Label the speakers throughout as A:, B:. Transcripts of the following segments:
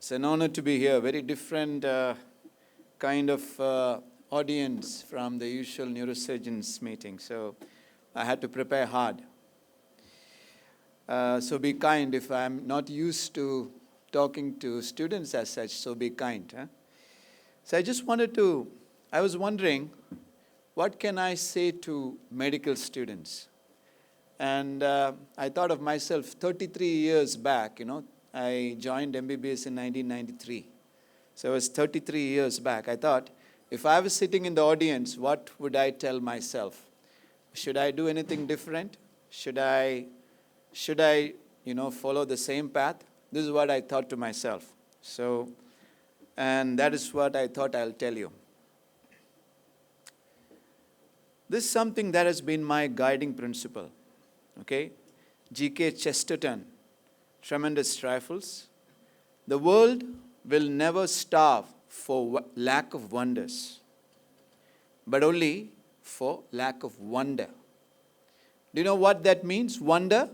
A: It's an honor to be here. Very different kind of audience from the usual neurosurgeons meeting. So I had to prepare hard. So be kind if I'm not used to talking to students as such, so be kind. Huh? So I was wondering, what can I say to medical students? And I thought of myself 33 years back, I joined MBBS in 1993. So it was 33 years back. I thought, if I was sitting in the audience, what would I tell myself? Should I do anything different? Should I follow the same path? This is what I thought to myself. So, and that is what I thought I'll tell you. This is something that has been my guiding principle. Okay? G.K. Chesterton, tremendous trifles. The world will never starve for lack of wonders, but only for lack of wonder. Do you know what that means? Wonder?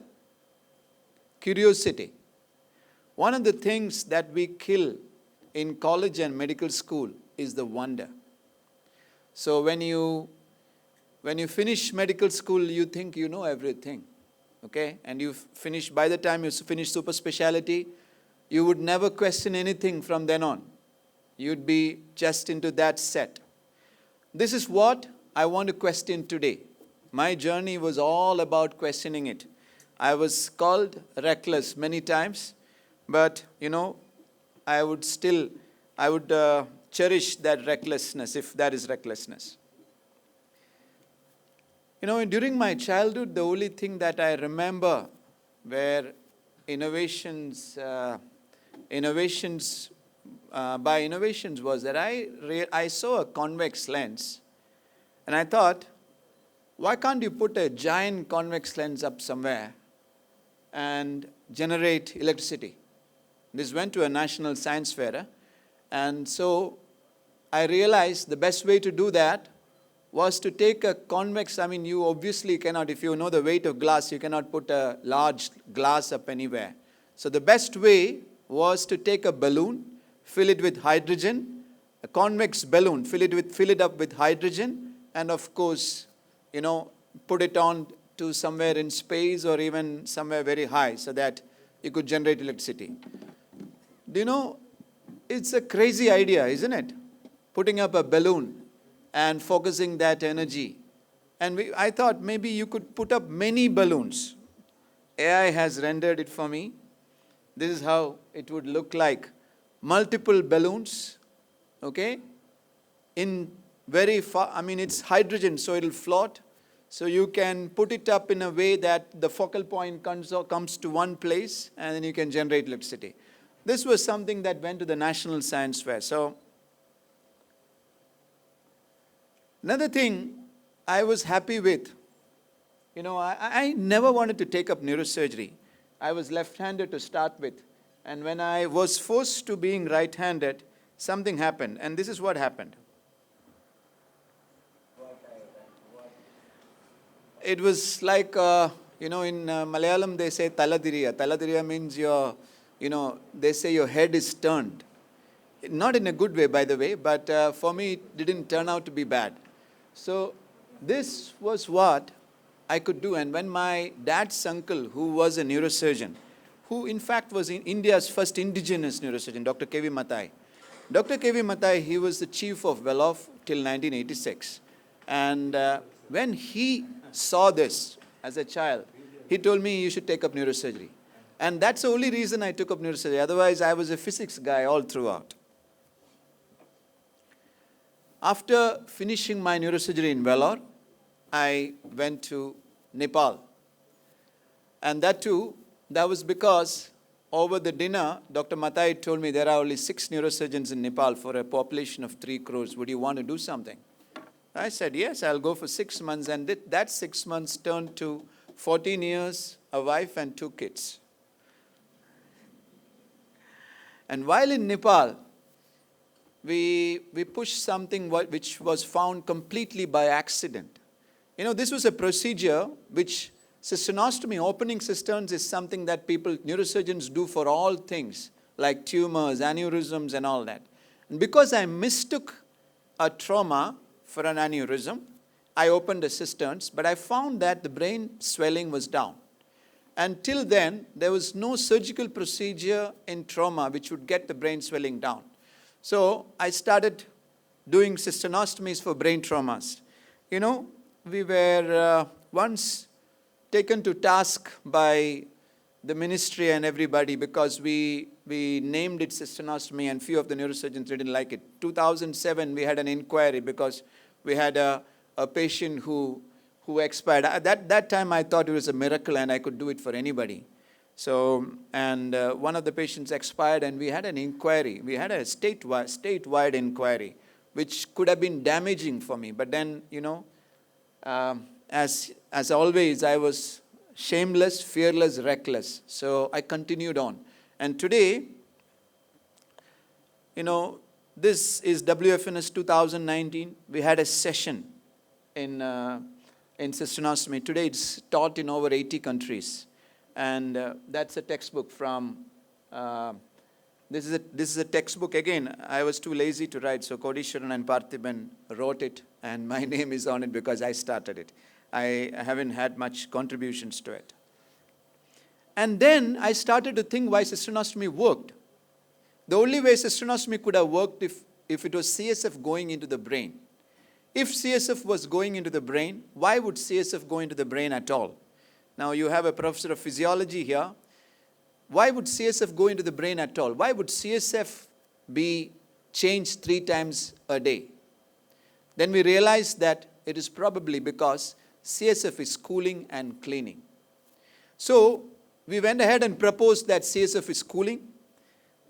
A: Curiosity. One of the things that we kill in college and medical school is the wonder. So when you finish medical school, you think you know everything. Okay? And by the time you finish super specialty, you would never question anything from then on. You'd be just into that set. This is what I want to question today. My journey was all about questioning it. I was called reckless many times, but I would cherish that recklessness, if that is recklessness. During my childhood, the only thing that I remember were innovations was that I saw a convex lens, and I thought, why can't you put a giant convex lens up somewhere and generate electricity? This went to a national science fair, and so I realized the best way to do that was to take a convex, you obviously cannot, if you know the weight of glass, you cannot put a large glass up anywhere. So the best way was to take a balloon, fill it with hydrogen, a convex balloon, fill it up with hydrogen, and of course, put it on to somewhere in space or even somewhere very high so that you could generate electricity. It's a crazy idea, isn't it? Putting up a balloon and focusing that energy. And I thought maybe you could put up many balloons. AI has rendered it for me. This is how it would look like. Multiple balloons, okay? In very far, it's hydrogen, so it'll float. So you can put it up in a way that the focal point comes to one place, and then you can generate electricity. This was something that went to the National Science Fair. So another thing I was happy with, I never wanted to take up neurosurgery. I was left-handed to start with. And when I was forced to being right-handed, something happened. And this is what happened. It was like, in Malayalam they say taladiriya. Taladiriya means they say your head is turned. Not in a good way, by the way, but for me it didn't turn out to be bad. So this was what I could do. And when my dad's uncle, who was a neurosurgeon, who in fact was in India's first indigenous neurosurgeon, Dr. K.V. Mathai. Dr. K.V. Mathai, he was the chief of Velof till 1986. And when he saw this as a child, he told me you should take up neurosurgery. And that's the only reason I took up neurosurgery. Otherwise, I was a physics guy all throughout. After finishing my neurosurgery in Vellore, I went to Nepal. And that was because over the dinner, Dr. Mathai told me there are only 6 neurosurgeons in Nepal for a population of 3 crores. Would you want to do something? I said, yes, I'll go for 6 months. And that 6 months turned to 14 years, a wife and 2 kids. And while in Nepal, we pushed something which was found completely by accident. This was a procedure which cisternostomy, opening cisterns, is something that neurosurgeons do for all things, like tumors, aneurysms and all that. And because I mistook a trauma for an aneurysm, I opened the cisterns, but I found that the brain swelling was down. Until then, there was no surgical procedure in trauma which would get the brain swelling down. So I started doing cisternostomies for brain traumas. You know, we were once taken to task by the ministry and everybody because we named it cisternostomy, and few of the neurosurgeons didn't like it. 2007, we had an inquiry because we had a patient who expired. At that time, I thought it was a miracle and I could do it for anybody. So, and one of the patients expired and we had an inquiry. We had a statewide inquiry, which could have been damaging for me. But then, you know, as always, I was shameless, fearless, reckless. So I continued on. And today, you know, this is WFNS 2019. We had a session in cisternostomy. Today it's taught in over 80 countries. And that's a textbook from, this is a textbook. Again, I was too lazy to write, so Kodishwaran and Parthiban wrote it, and my name is on it because I started it. I haven't had much contributions to it. And then I started to think why cisternostomy worked. The only way cisternostomy could have worked if it was CSF going into the brain. If CSF was going into the brain, why would CSF go into the brain at all? Now you have a professor of physiology here. Why would CSF go into the brain at all? Why would CSF be changed 3 times a day? Then we realized that it is probably because CSF is cooling and cleaning. So we went ahead and proposed that CSF is cooling.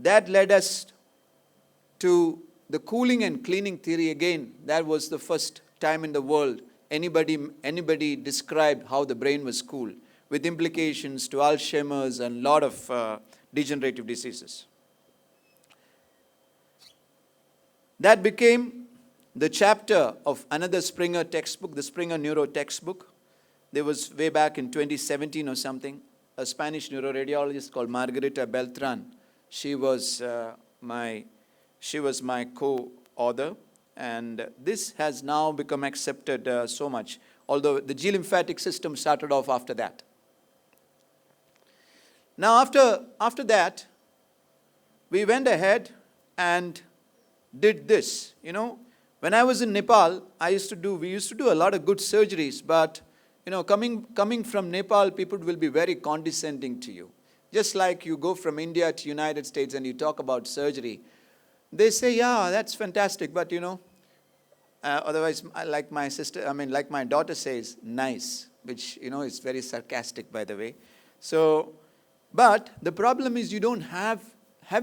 A: That led us to the cooling and cleaning theory. Again, that was the first time in the world anybody described how the brain was cooled, with implications to Alzheimer's and a lot of degenerative diseases. That became the chapter of another Springer textbook, the Springer Neuro textbook. There was way back in 2017 or something, a Spanish neuroradiologist called Margarita Beltran. She was my co-author, and this has now become accepted so much, although the G-lymphatic system started off after that. Now after that, we went ahead and did this. You know, when I was in Nepal, we used to do a lot of good surgeries, but you know, coming from Nepal, people will be very condescending to you. Just like you go from India to United States and you talk about surgery, they say, yeah, that's fantastic, but you know, otherwise, like my daughter says, nice, which, you know, is very sarcastic, by the way. So, but the problem is you don't have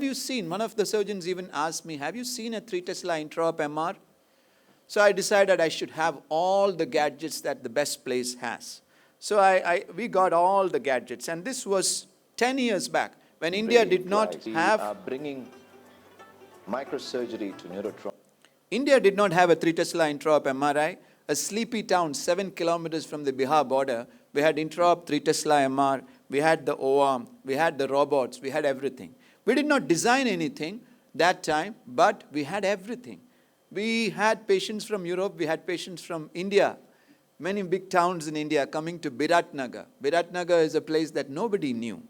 A: you seen, one of the surgeons even asked me, have you seen a 3 Tesla intra-op MR? So I decided I should have all the gadgets that the best place has. So we got all the gadgets, and this was 10 years back, when India did not have...
B: bringing microsurgery to neurotrauma.
A: India did not have a 3 Tesla intra-op MRI. A sleepy town 7 kilometers from the Bihar border, we had intra-op 3 Tesla MR, we had the O-arm, we had the robots, we had everything. We did not design anything that time, but we had everything. We had patients from Europe, we had patients from India, many big towns in India coming to Biratnagar. Biratnagar is a place that nobody knew.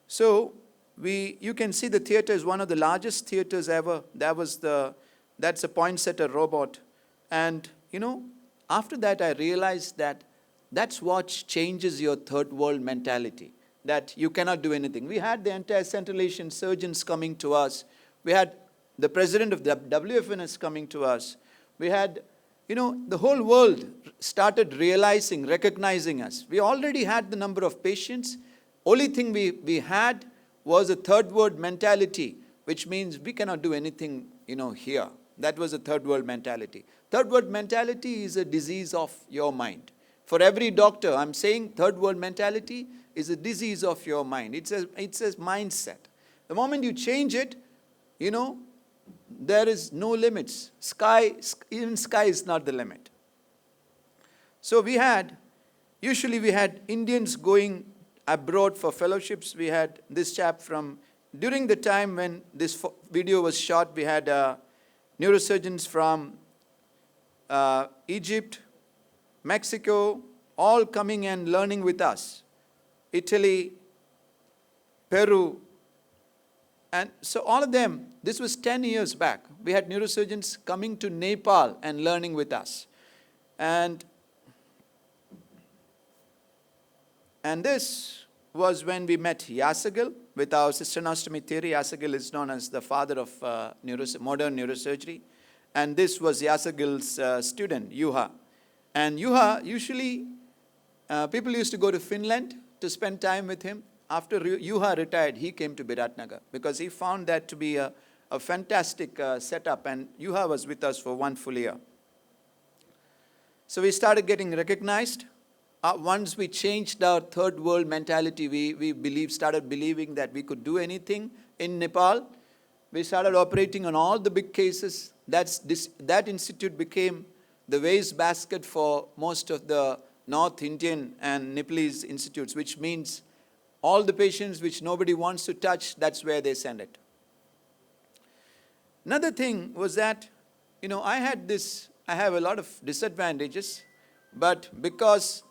A: So you can see the theater is one of the largest theaters ever. That's a poinsettia robot. And you know, after that I realized that that's what changes your third world mentality, that you cannot do anything. We had the entire Central Asian surgeons coming to us. We had the president of the WFNS coming to us. We had, you know, the whole world started recognizing us. We already had the number of patients. Only thing we had was a third world mentality, which means we cannot do anything, you know, here. That was a third world mentality. Third world mentality is a disease of your mind. For every doctor, I'm saying third world mentality is a disease of your mind. It's a mindset. The moment you change it, you know, there is no limits. Even sky is not the limit. So usually we had Indians going abroad for fellowships. We had this chap from during the time when this video was shot, we had neurosurgeons from Egypt, Mexico, all coming and learning with us. Italy, Peru, and so all of them, this was 10 years back. We had neurosurgeons coming to Nepal and learning with us. And this was when we met Yasagil with our cisternostomy theory. Yasagil is known as the father of modern neurosurgery. And this was Yasagil's student, Juha. And Juha, usually, people used to go to Finland to spend time with him. After Juha retired, he came to Biratnagar because he found that to be a fantastic setup. And Juha was with us for 1 full year. So we started getting recognized. Once we changed our third world mentality, we started believing that we could do anything in Nepal. We started operating on all the big cases. That institute became the waste basket for most of the North Indian and Nepalese institutes, which means all the patients which nobody wants to touch, that's where they send it. Another thing was that, I have a lot of disadvantages, but because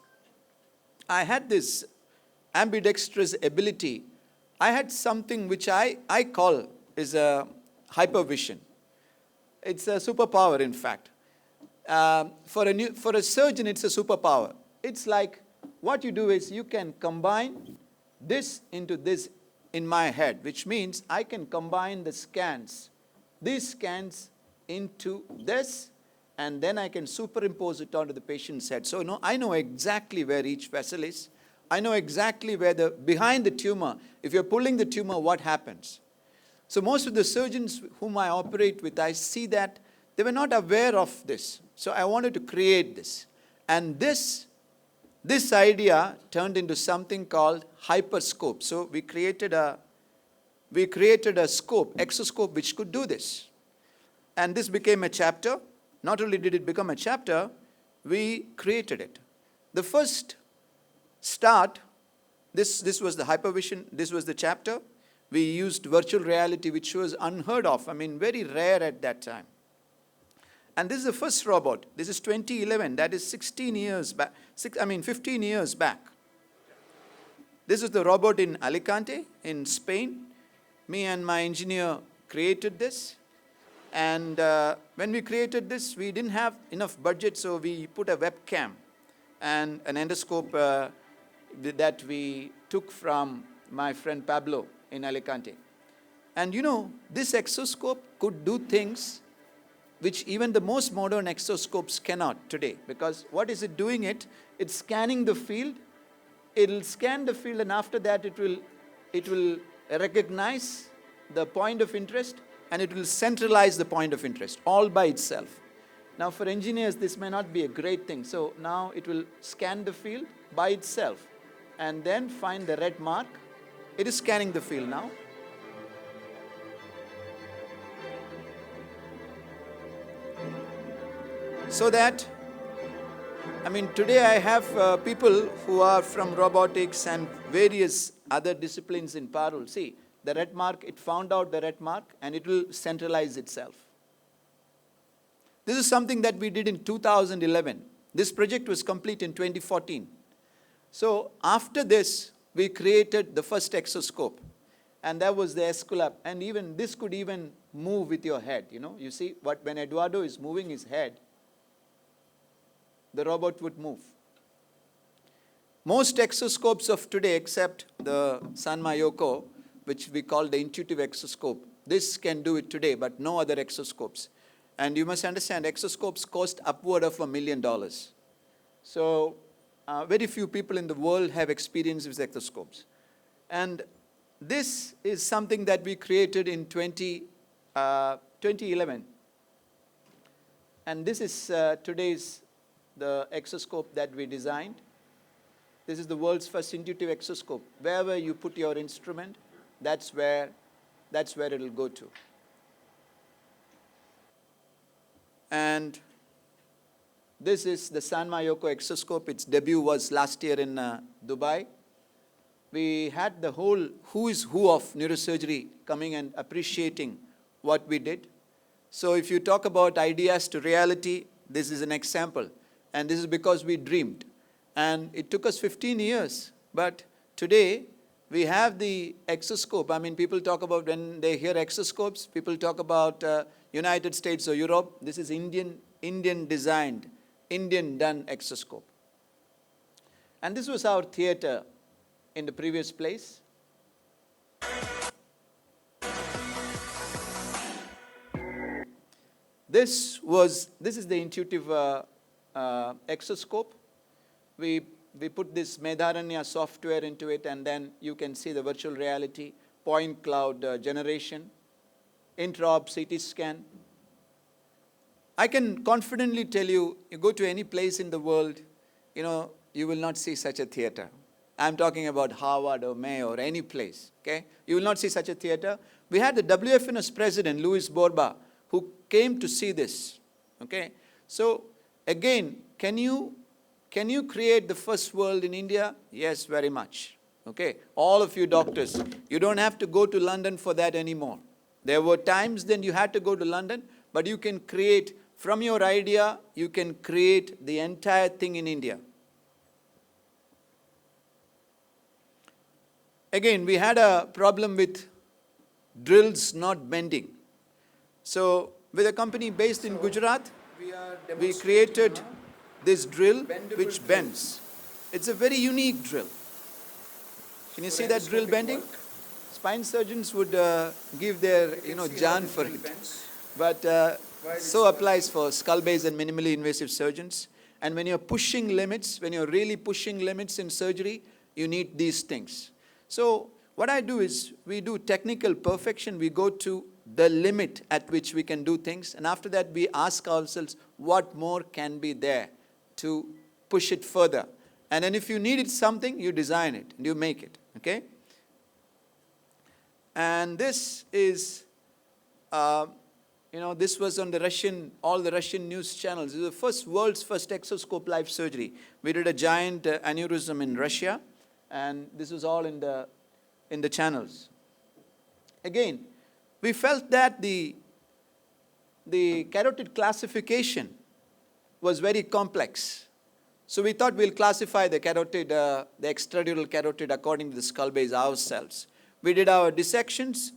A: I had this ambidextrous ability, I had something which I call is a hypervision. It's a superpower, in fact. For a surgeon, it's a superpower. It's like what you do is you can combine this into this in my head, which means I can combine the scans, these scans into this, and then I can superimpose it onto the patient's head. So I know exactly where each vessel is. I know exactly where behind the tumor, if you're pulling the tumor, what happens. So most of the surgeons whom I operate with, I see that they were not aware of this. So I wanted to create this. And this idea turned into something called hyperscope. So we created a scope, exoscope, which could do this. And this became a chapter. Not only did it become a chapter, we created it. The first start, this was the hypervision, this was the chapter. We used virtual reality, which was unheard of. Very rare at that time. And this is the first robot. This is 2011. That is 15 years back. This is the robot in Alicante, in Spain. Me and my engineer created this. And when we created this, we didn't have enough budget, so we put a webcam and an endoscope that we took from my friend Pablo in Alicante. And this exoscope could do things which even the most modern exoscopes cannot today. Because what is it doing it? It's scanning the field. It'll scan the field, and after that it will recognize the point of interest, and it will centralize the point of interest all by itself. Now for engineers, this may not be a great thing. So now it will scan the field by itself and then find the red mark. It is scanning the field now. So that, today I have people who are from robotics and various other disciplines in parallel. See, the red mark, it found out the red mark and it will centralize itself. This is something that we did in 2011. This project was complete in 2014. So after this, we created the first exoscope. And that was the Esculap. And even this could even move with your head. You see, when Eduardo is moving his head, the robot would move. Most exoscopes of today, except the Sanma Yoko, which we call the intuitive exoscope, this can do it today, but no other exoscopes. And you must understand, exoscopes cost upward of $1 million. So very few people in the world have experience with exoscopes. And this is something that we created in 2011. And this is today's the exoscope that we designed. This is the world's first intuitive exoscope. Wherever you put your instrument, that's where it will go to. And this is the Sanma Yoko exoscope. Its debut was last year in Dubai. we had the whole who is who of neurosurgery coming and appreciating what we did. So if you talk about ideas to reality, this is an example. And this is because we dreamed. And it took us 15 years. But today, we have the exoscope. I mean, people talk about, when they hear exoscopes, people talk about United States or Europe. This is Indian designed, Indian done exoscope. And this was our theater in the previous place. This is the intuitive exoscope. We put this Medharanya software into it, and then you can see the virtual reality, point cloud generation, intra-op CT scan. I can confidently tell you, you go to any place in the world, you will not see such a theater. I'm talking about Harvard or Mayo or any place, okay? You will not see such a theater. We had the WFNS president, Louis Borba, who came to see this, okay? So, again, can you create the first world in India? Yes, very much, okay? All of you doctors, you don't have to go to London for that anymore. There were times then you had to go to London, but you can create, from your idea, you can create the entire thing in India. Again, we had a problem with drills not bending. So, with a company based in Gujarat, we created this drill which bends. It's a very unique drill. Can you see that drill bending? Spine surgeons would give their, jaan for it. But so applies for skull base and minimally invasive surgeons. And when you're pushing limits, when you're really pushing limits in surgery, you need these things. So what I do is, we do technical perfection. We go to the limit at which we can do things. And after that, we ask ourselves, what more can be there to push it further? And then if you needed something, you design it and you make it, okay? And this is, this was on the all the Russian news channels. This is the world's first exoscope live surgery. We did a giant aneurysm in Russia, and this was all in the channels. Again, we felt that the carotid classification was very complex. So we thought we'll classify the carotid, the extradural carotid according to the skull base ourselves. We did our dissections,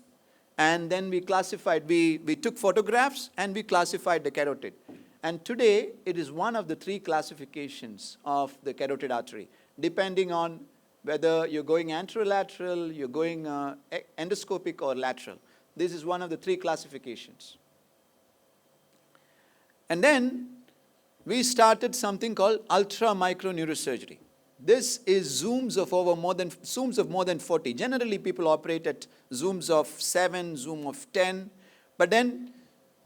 A: and then we classified, we took photographs and we classified the carotid. And today, it is one of the 3 classifications of the carotid artery, depending on whether you're going anterolateral, you're going endoscopic or lateral. This is one of the 3 classifications. And then we started something called ultra micro neurosurgery. This is zooms of more than 40. Generally, people operate at zooms of 7, zoom of 10. But then,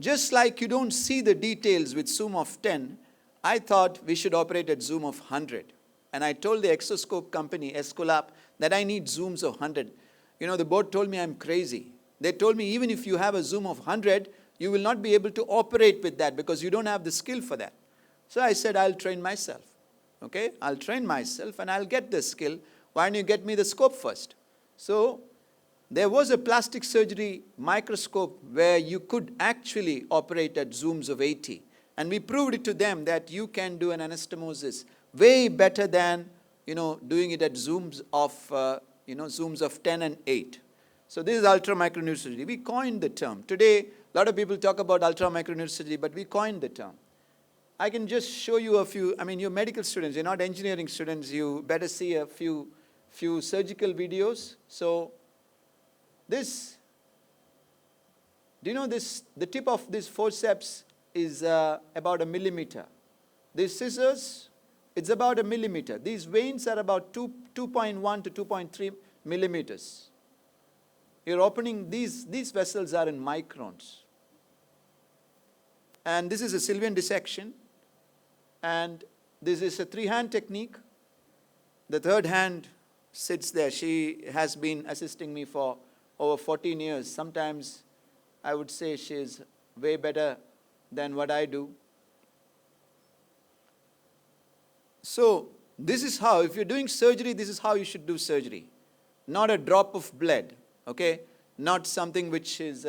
A: just like you don't see the details with zoom of 10, I thought we should operate at zoom of 100. And I told the exoscope company, Escolap, that I need zooms of 100. The board told me I'm crazy. They told me even if you have a zoom of 100, you will not be able to operate with that because you don't have the skill for that. So I said, I'll train myself. Okay, I'll train myself and I'll get the skill. Why don't you get me the scope first? So there was a plastic surgery microscope where you could actually operate at zooms of 80. And we proved it to them that you can do an anastomosis way better than, doing it at zooms of 10 and 8. So this is ultra micro neurosurgery. We coined the term. Today, a lot of people talk about ultra micro neurosurgery, but we coined the term. I can just show you a few. You're medical students, you're not engineering students. You better see a few surgical videos. So this, the tip of this forceps is about 1 millimeter. These scissors, it's about 1 millimeter. These veins are about 2.1 to 2.3 millimeters. You're opening, these vessels are in microns. And this is a Sylvian dissection. And this is a 3-hand technique. The 3rd hand sits there. She has been assisting me for over 14 years. Sometimes I would say she's way better than what I do. So this is how, if you're doing surgery, this is how you should do surgery. not a drop of blood, okay? Not something which is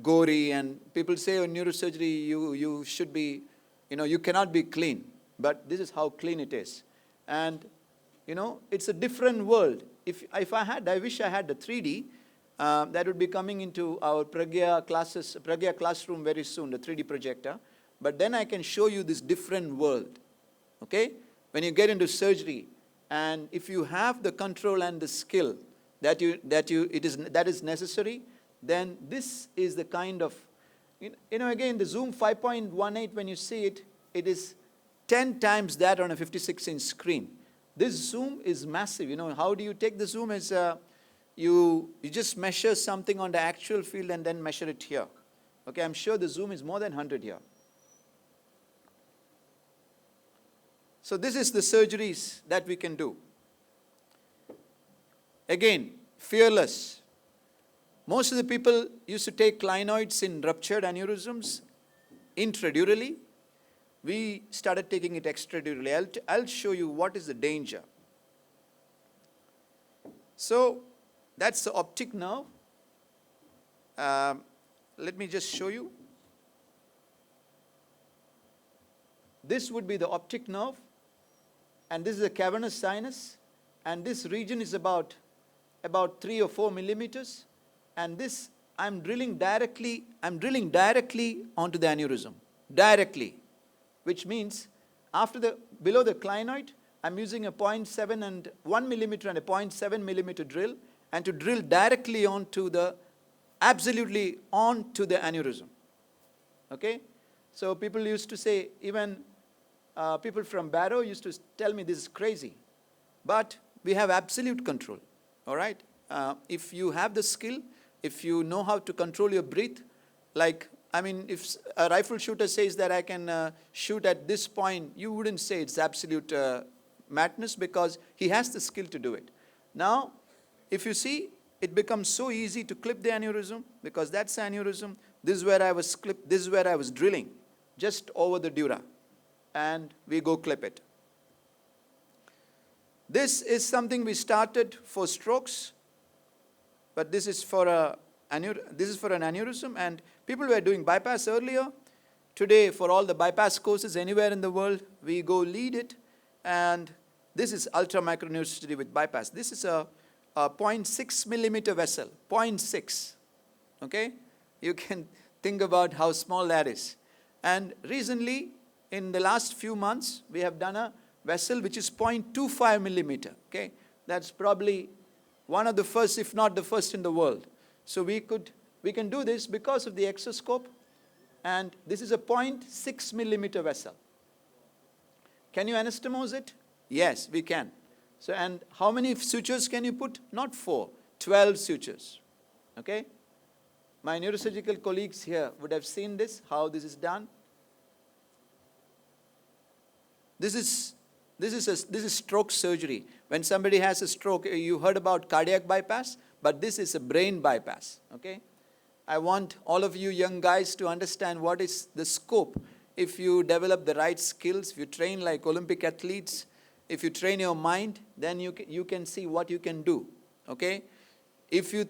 A: gory, and people say in neurosurgery you should be, you cannot be clean, but this is how clean it is. And it's a different world. If I wish I had the 3D, that would be coming into our Pragya classroom very soon, the 3D projector. But then I can show you this different world, okay? When you get into surgery, and if you have the control and the skill that is necessary, then this is the kind of, again, the zoom 5.18, when you see it, it is 10 times that on a 56-inch screen. This zoom is massive. How do you take the zoom? Is you just measure something on the actual field and then measure it here. Okay, I'm sure the zoom is more than 100 here. So this is the surgeries that we can do. Again, fearless. Most of the people used to take clinoids in ruptured aneurysms intradurally. We started taking it extradurally. I'll show you what is the danger. So that's the optic nerve. Let me just show you. This would be the optic nerve, and this is the cavernous sinus, and this region is about 3 or 4 millimeters, and this I'm drilling directly onto the aneurysm, directly, which means below the clinoid, I'm using a 0.7 and 1 millimeter and a 0.7 millimeter drill, and to drill directly absolutely onto the aneurysm. Okay? So people used to say, even people from Barrow used to tell me this is crazy. But we have absolute control, all right? If you have the skill, if you know how to control your breath, if a rifle shooter says that I can shoot at this point, you wouldn't say it's absolute madness, because he has the skill to do it. Now, if you see, it becomes so easy to clip the aneurysm, because that's the aneurysm. This is where I was clipped. This is where I was drilling, just over the dura, and we go clip it. This is something we started for strokes, but this is for an aneurysm, and people were doing bypass earlier. Today, for all the bypass courses anywhere in the world, we go lead it, and this is ultramicroneurosurgery with bypass. This is a 0.6 millimeter vessel, 0.6, okay? You can think about how small that is. And recently, in the last few months, we have done a vessel which is 0.25 millimeter, okay? That's probably one of the first, if not the first in the world. So we can do this because of the exoscope, and this is a 0.6 millimeter vessel. Can you anastomose it? Yes, we can. So, and how many sutures can you put? Not 4, 12 sutures, okay? My neurosurgical colleagues here would have seen this, how this is done. This is stroke surgery. When somebody has a stroke, you heard about cardiac bypass, but this is a brain bypass, okay? I want all of you young guys to understand what is the scope. If you develop the right skills, if you train like Olympic athletes, if you train your mind, then you can see what you can do, okay? If you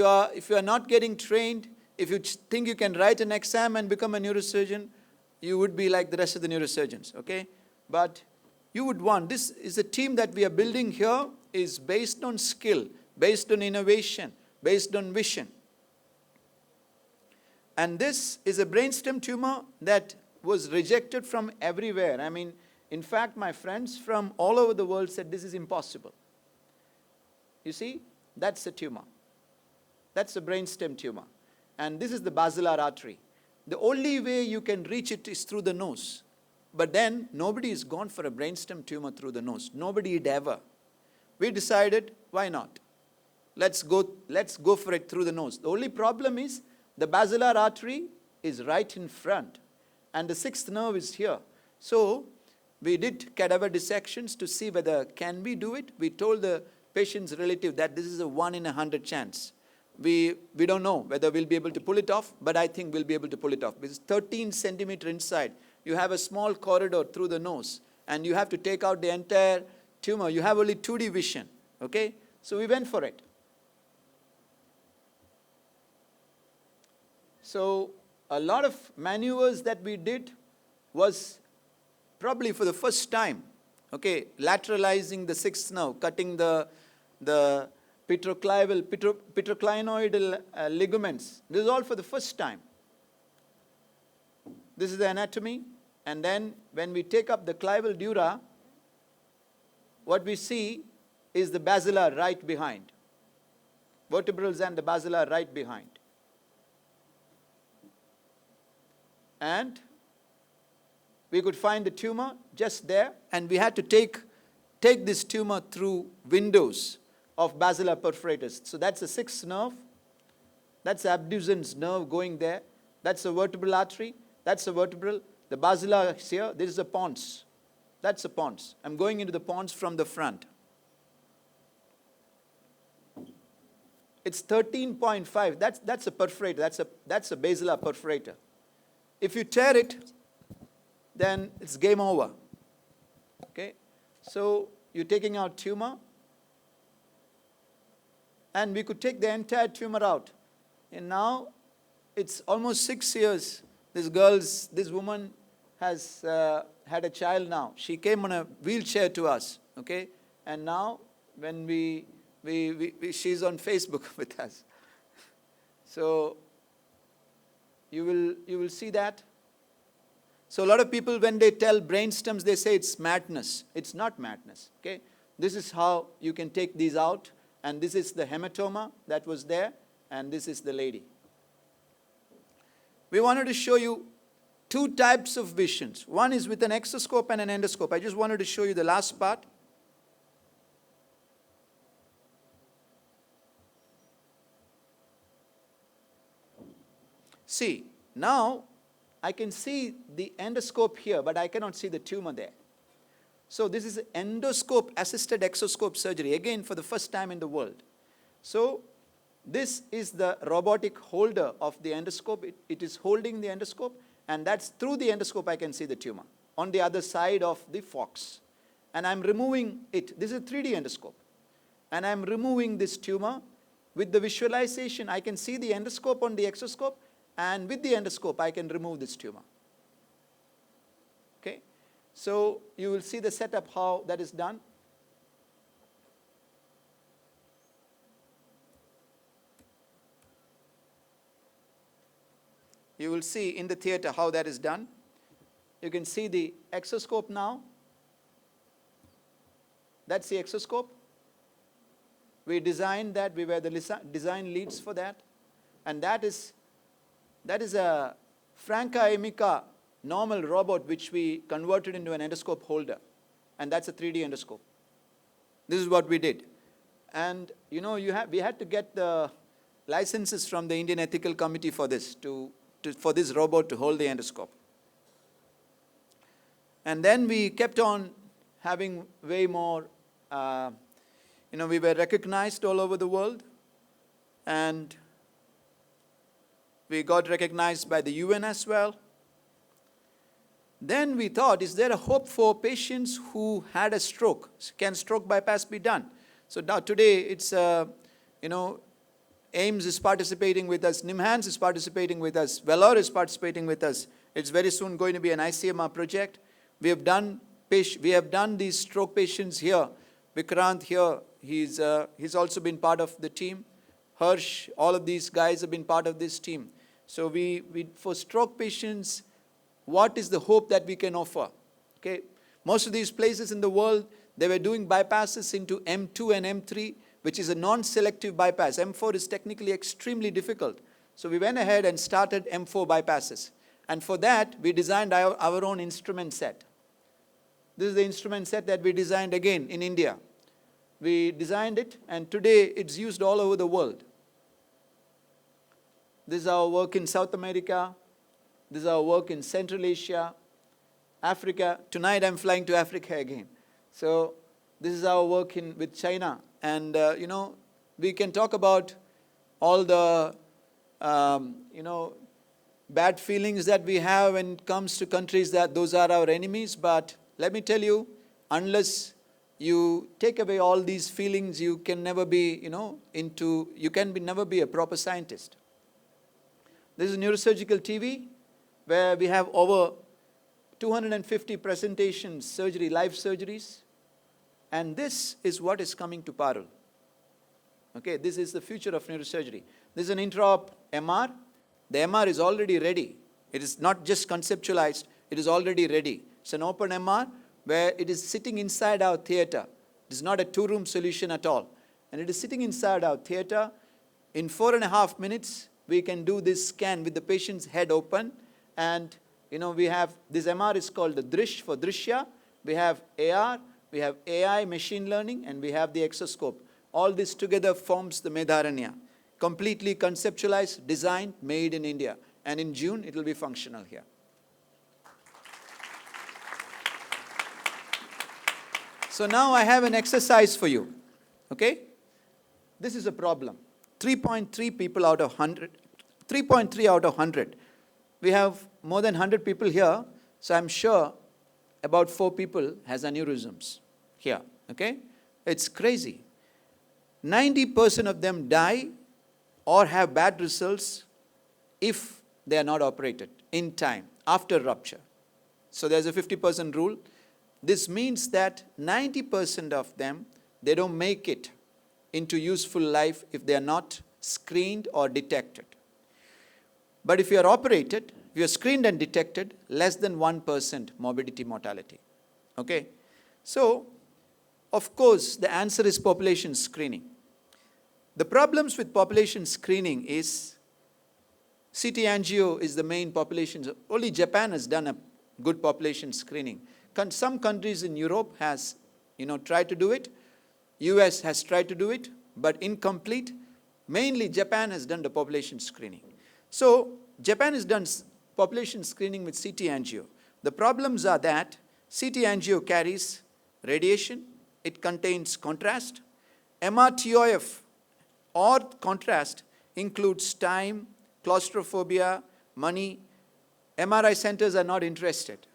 A: are not getting trained, if you think you can write an exam and become a neurosurgeon, you would be like the rest of the neurosurgeons, okay? But you would want, this is a team that we are building here is based on skill, based on innovation, based on vision. And this is a brainstem tumor that was rejected from everywhere. I mean, in fact, my friends from all over the world said this is impossible. You see, that's a tumor. That's a brainstem tumor. And this is the basilar artery. The only way you can reach it is through the nose. But then, nobody has gone for a brainstem tumor through the nose. Nobody had ever. We decided, why not? Let's go for it through the nose. The only problem is, the basilar artery is right in front, and the 6th nerve is here. So, we did cadaver dissections to see whether can we do it. We told the patient's relative that this is a 1 in 100 chance. We don't know whether we'll be able to pull it off, but I think we'll be able to pull it off. Because 13 centimeter inside, you have a small corridor through the nose, and you have to take out the entire tumor. You have only 2D vision, okay? So we went for it. So a lot of maneuvers that we did was probably for the first time, okay, lateralizing the sixth nerve, cutting the petroclinoidal ligaments. This is all for the first time. This is the anatomy. And then when we take up the clival dura, what we see is the basilar right behind. Vertebrals and the basilar right behind. And we could find the tumor just there, and we had to take this tumor through windows of basilar perforators. So that's the sixth nerve. That's the abducens nerve going there. That's the vertebral artery. That's the vertebral. The basilar is here. This is the pons. That's the pons. I'm going into the pons from the front. It's 13.5. That's a perforator. That's a basilar perforator. If you tear it, then it's game over. Okay? So you're taking out tumor, and we could take the entire tumor out. And now it's almost 6 years. This woman has had a child now. She came on a wheelchair to us. Okay? And now when she's on Facebook with us. So you will see that. So a lot of people, when they tell brain stems, they say it's madness. It's not madness. Okay? This is how you can take these out. And this is the hematoma that was there. And this is the lady. We wanted to show you two types of visions. One is with an exoscope and an endoscope. I just wanted to show you the last part. See, now I can see the endoscope here, but I cannot see the tumor there. So this is endoscope-assisted exoscope surgery, again for the first time in the world. So this is the robotic holder of the endoscope. It is holding the endoscope, and that's through the endoscope I can see the tumor on the other side of the forks. And I'm removing it. This is a 3D endoscope. And I'm removing this tumor. With the visualization, I can see the endoscope on the exoscope, and with the endoscope, I can remove this tumor. Okay? So you will see the setup, how that is done. You will see in the theater how that is done. You can see the exoscope now. That's the exoscope. We designed that. We were the design leads for that. And that is a Franca Amica normal robot which we converted into an endoscope holder. And that's a 3D endoscope. This is what we did. And you know, we had to get the licenses from the Indian Ethical Committee for this, for this robot to hold the endoscope. And then we kept on having way more, we were recognized all over the world. And we got recognized by the UN as well. Then we thought, is there a hope for patients who had a stroke? Can stroke bypass be done? So now today it's, AIMS is participating with us, NIMHANS is participating with us, Vellore is participating with us. It's very soon going to be an ICMR project. We have done these stroke patients here. Vikrant here, he's also been part of the team. Harsh, all of these guys have been part of this team. So for stroke patients, what is the hope that we can offer? Okay, most of these places in the world, they were doing bypasses into M2 and M3, which is a non-selective bypass. M4 is technically extremely difficult. So we went ahead and started M4 bypasses. And for that, we designed our own instrument set. This is the instrument set that we designed again in India. We designed it, and today it's used all over the world. This is our work in South America. This is our work in Central Asia, Africa. Tonight I'm flying to Africa again. So this is our work with China. And, we can talk about all the, bad feelings that we have when it comes to countries that those are our enemies. But let me tell you, unless you take away all these feelings, you can never be, never be a proper scientist. This is neurosurgical TV, where we have over 250 presentations, live surgeries. And this is what is coming to Parul. Okay, this is the future of neurosurgery. This is an intraop MR. The MR is already ready. It is not just conceptualized, it is already ready. It's an open MR where it is sitting inside our theater. It is not a two-room solution at all. And it is sitting inside our theater. In 4.5 minutes, we can do this scan with the patient's head open. And we have, this MR is called the Drish for Drishya. We have AR, we have AI, machine learning, and we have the exoscope. All this together forms the Medharanya. Completely conceptualized, designed, made in India. And in June, it will be functional here. So now I have an exercise for you. Okay? This is a problem. 3.3 people out of 100. 3.3 out of 100. We have more than 100 people here, so I'm sure about 4 people has aneurysms here. Okay? It's crazy. 90% of them die or have bad results if they are not operated in time, after rupture. So there's a 50% rule. This means that 90% of them, they don't make it into useful life if they are not screened or detected. But if you are operated, if you are screened and detected, less than 1% morbidity mortality. Okay? So, of course, the answer is population screening. The problems with population screening is CT angio is the main population. Only Japan has done a good population screening. Some countries in Europe has, tried to do it. US has tried to do it, but incomplete. Mainly Japan has done the population screening. So Japan has done population screening with CT angio. The problems are that CT angio carries radiation, it contains contrast. MRTOF or contrast includes time, claustrophobia, money. MRI centers are not interested,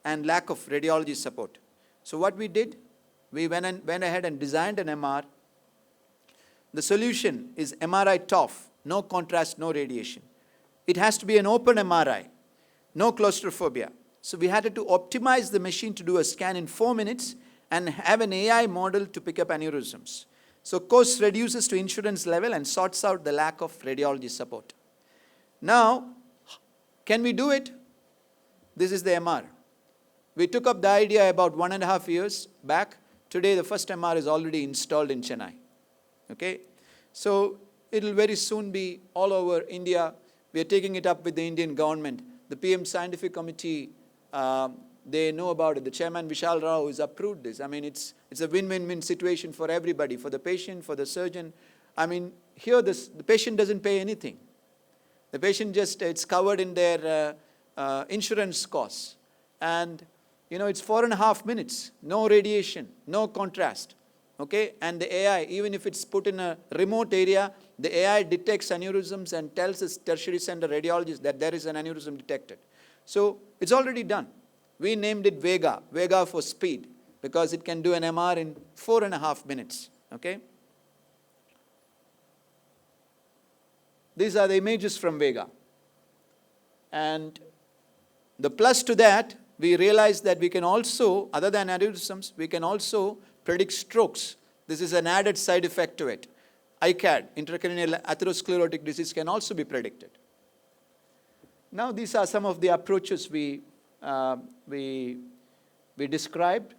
A: and lack of radiology support. So what we did, we went ahead and designed an MR. The solution is MRI TOF, no contrast, no radiation. It has to be an open MRI, no claustrophobia. So we had to optimize the machine to do a scan in 4 minutes and have an AI model to pick up aneurysms. So cost reduces to insurance level and sorts out the lack of radiology support. Now, can we do it? This is the MR. We took up the idea about 1.5 years back. Today, the first MR is already installed in Chennai. Okay? So, it will very soon be all over India. We are taking it up with the Indian government. The PM Scientific Committee, they know about it. The chairman, Vishal Rao, has approved this. I mean, it's a win-win-win situation for everybody, for the patient, for the surgeon. I mean, here the patient doesn't pay anything. The patient it's covered in their insurance costs. And, it's 4.5 minutes, no radiation, no contrast. Okay? And the AI, even if it's put in a remote area, the AI detects aneurysms and tells its tertiary center radiologist that there is an aneurysm detected. So, it's already done. We named it Vega, Vega for speed, because it can do an MR in 4.5 minutes. Okay? These are the images from Vega. And the plus to that, we realized that we can also, other than aneurysms, we can also predict strokes. This is an added side effect to it. ICAD, intracranial atherosclerotic disease, can also be predicted. Now these are some of the approaches we described.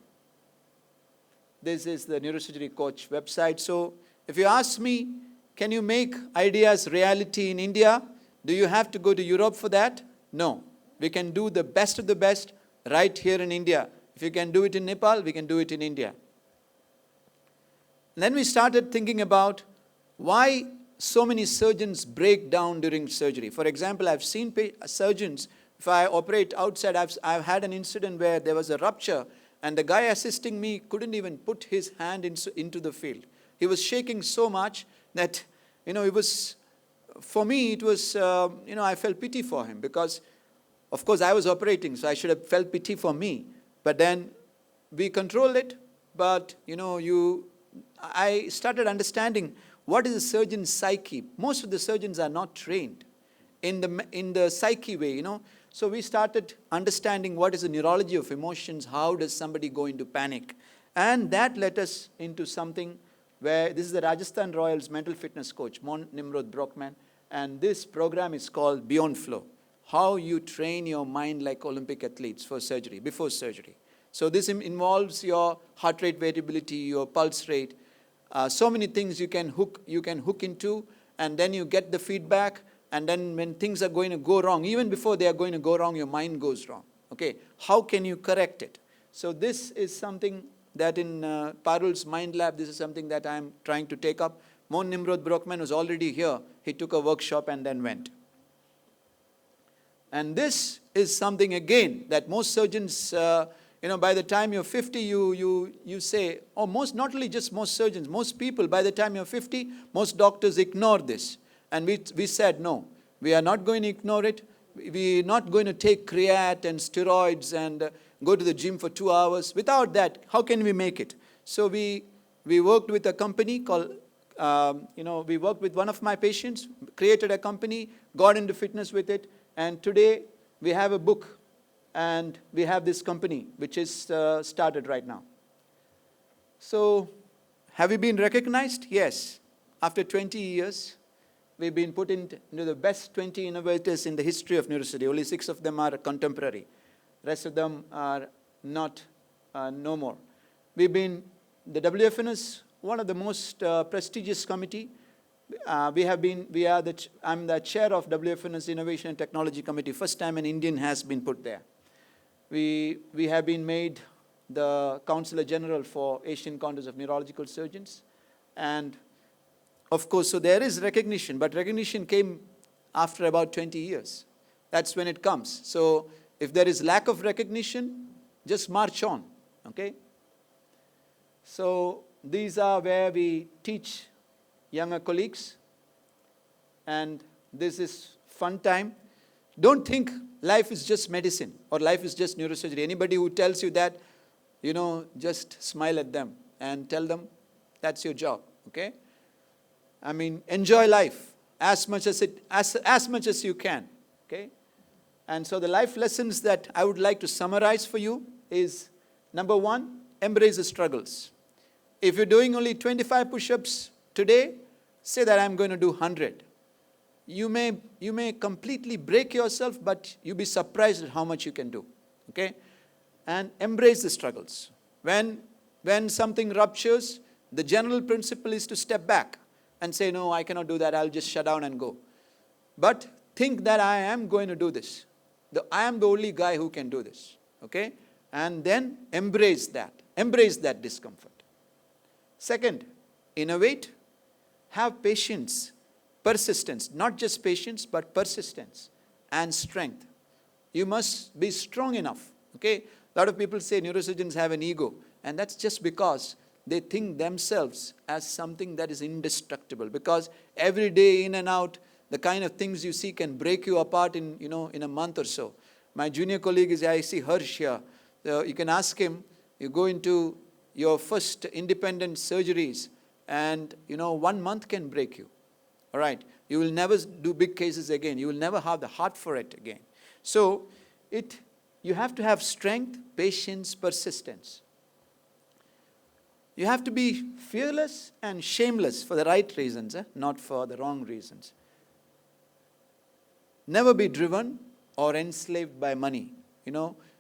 A: This is the Neurosurgery Coach website. So if you ask me, can you make ideas reality in India? Do you have to go to Europe for that? No. We can do the best of the best right here in India. If you can do it in Nepal, we can do it in India. And then we started thinking about why so many surgeons break down during surgery. For example, I've seen surgeons, if I operate outside, I've had an incident where there was a rupture and the guy assisting me couldn't even put his hand into the field. He was shaking so much that, it was, for me, it was, I felt pity for him because, of course, I was operating, so I should have felt pity for me. But then we controlled it. but I started understanding what is a surgeon's psyche. Most of the surgeons are not trained in the psyche way, So we started understanding what is the neurology of emotions, how does somebody go into panic. And that led us into something where this is the Rajasthan Royals mental fitness coach, Mon Nimrod Brockman, and this program is called Beyond Flow, how you train your mind like Olympic athletes for surgery, before surgery. So this involves your heart rate variability, your pulse rate, so many things you can hook into, and then you get the feedback, and then when things are going to go wrong, even before they are going to go wrong, your mind goes wrong. Okay, how can you correct it? So this is something that in Parul's Mind Lab, this is something that I'm trying to take up. Mon Nimrod Brockman was already here. He took a workshop and then went. And this is something, again, that most surgeons, by the time you're 50, you say, or not only just most surgeons, most people, by the time you're 50, most doctors ignore this. And we said, no, we are not going to ignore it. We're not going to take creat and steroids and go to the gym for 2 hours. Without that, how can we make it? So we worked with a company called, we worked with one of my patients, created a company, got into fitness with it, and today we have a book and we have this company which is started right now. So have we been recognized? Yes. After 20 years, we've been put into the best 20 innovators in the history of neurosurgery. Only 6 of them are contemporary. Rest of them are not, no more. The WFN is one of the most prestigious committee. I'm the chair of WFN's Innovation and Technology Committee. First time an Indian has been put there. We have been made the Counselor General for Asian Congress of Neurological Surgeons. And of course, so there is recognition, but recognition came after about 20 years. That's when it comes. So if there is lack of recognition, just march on, okay? So these are where we teach younger colleagues, and this is fun time. Don't think life is just medicine or life is just neurosurgery. Anybody who tells you that, just smile at them and tell them that's your job, okay? I mean, enjoy life as much as you can, okay? And so the life lessons that I would like to summarize for you is, number 1, embrace the struggles. If you're doing only 25 push-ups today, say that I'm going to do 100. You may completely break yourself, but you'll be surprised at how much you can do, okay? And embrace the struggles. When something ruptures, the general principle is to step back and say, no, I cannot do that, I'll just shut down and go. But think that I am going to do this. I am the only guy who can do this, okay? And then embrace that discomfort. Second, innovate, have patience, persistence, not just patience, but persistence and strength. You must be strong enough, okay? A lot of people say neurosurgeons have an ego, and that's just because they think themselves as something that is indestructible, because every day in and out, the kind of things you see can break you apart in a month or so. My junior colleague I see Harsh here. You can ask him, you go into your first independent surgeries and 1 month can break you. All right. You will never do big cases again. You will never have the heart for it again. So you have to have strength, patience, persistence. You have to be fearless and shameless for the right reasons, not for the wrong reasons. Never be driven or enslaved by money.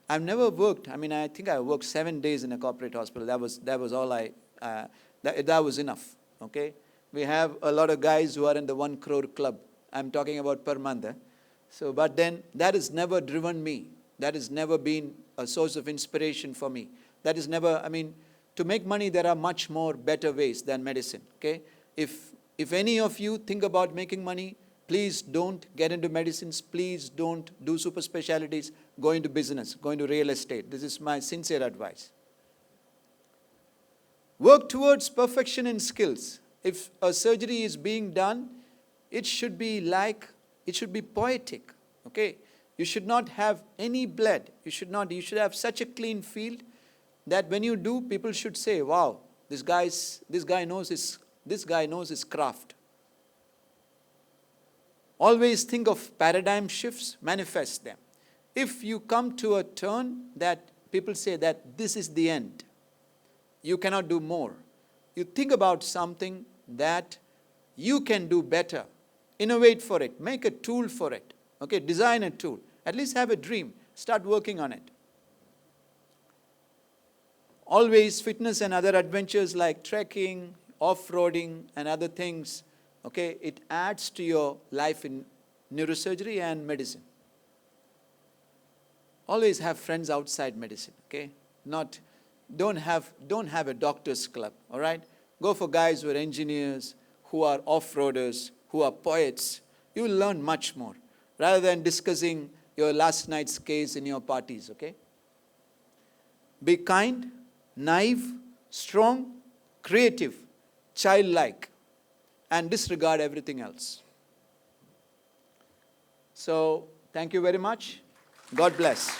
A: I've never worked. I think I worked 7 days in a corporate hospital. That was all that was enough. Okay. We have a lot of guys who are in the 1 crore club. I'm talking about per month. So, but then that has never driven me. That has never been a source of inspiration for me. That is never. To make money, there are much more better ways than medicine. Okay. If any of you think about making money, please don't get into medicines. Please don't do super specialties. Go into business. Go into real estate. This is my sincere advice. Work towards perfection in skills. If a surgery is being done, it should be poetic. Okay? You should not have any blood. You should have such a clean field. that when you do, people should say, wow, this guy knows his craft. Always think of paradigm shifts, manifest them. If you come to a turn that people say that this is the end, you cannot do more. You think about something that you can do better. Innovate for it. Make a tool for it. Okay, design a tool. At least have a dream. Start working on it. Always fitness and other adventures like trekking, off-roading and other things, okay, it adds to your life in neurosurgery and medicine. Always have friends outside medicine, okay? Don't have a doctor's club, all right? Go for guys who are engineers, who are off-roaders, who are poets. You will learn much more rather than discussing your last night's case in your parties, okay? Be kind, naive, strong, creative, childlike, and disregard everything else. So, thank you very much. God bless.